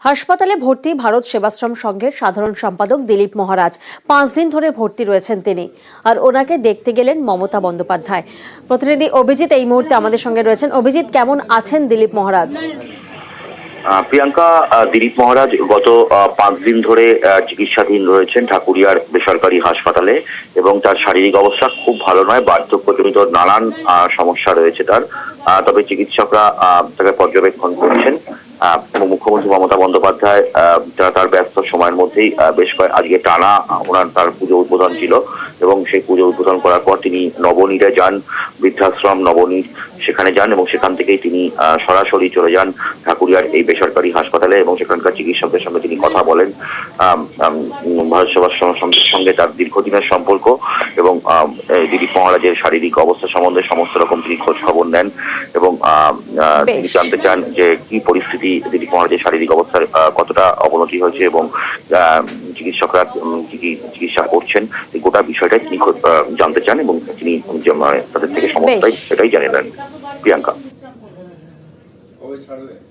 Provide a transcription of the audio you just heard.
হাসপাতালে ভর্তি ভারত সেবাশ্রম সংঘের সাধারণ সম্পাদক দিলীপ মহারাজ 5 দিন ধরে ভর্তি রয়েছেন তিনি। আর ওনাকে দেখতে গেলেন মমতা বন্দ্যোপাধ্যায়। প্রতিনিধি অভিজিৎ এই মুহূর্তে আমাদের সঙ্গে রয়েছেন। অভিজিৎ, কেমন আছেন দিলীপ মহারাজ? প্রিয়াঙ্কা, দিলীপ মহারাজ গত 5 দিন ধরে চিকিৎসাধীন রয়েছেন ঠাকুরিয়ার বেসরকারি হাসপাতালে এবং তার শারীরিক অবস্থা খুব ভালো নয়। বার্ধক্যজনিত নানান সমস্যা রয়েছে তার। তবে চিকিৎসকরা তাকে পর্যবেক্ষণ করছেন। মুখ্যমন্ত্রী মমতা বন্দ্যোপাধ্যায় তার ব্যস্ত সময়ের মধ্যেই আজকে টানা তার পুজো উদ্বোধন ছিল এবং সেই পুজো উদ্বোধন করার পর তিনি নবনীরে যান, বৃদ্ধাশ্রম নবনীর সেখানে যান এবং সেখান থেকেই তিনি সরাসরি চলে যান ঠাকুরিয়ার এই বেসরকারি হাসপাতালে এবং সেখানকার চিকিৎসকদের সঙ্গে তিনি কথা বলেন। ভারত সেবাশ্রম সংঘের সঙ্গে তার দীর্ঘদিনের সম্পর্ক এবং দিলীপ মহারাজের শারীরিক অবস্থা সম্বন্ধে সমস্ত রকম তিনি খোঁজ খবর নেন এবং তিনি জানতে চান যে কি পরিস্থিতি, দিলীপ মহারাজের শারীরিক অবস্থার কতটা অবনতি হয়েছে এবং চিকিৎসকরা কি চিকিৎসা করছেন, এই গোটা বিষয়টাই তিনি জানতে চান এবং তিনি তাদের থেকে সমস্যাটাই সেটাই জেনে নেন। প্রিয়াঙ্কা।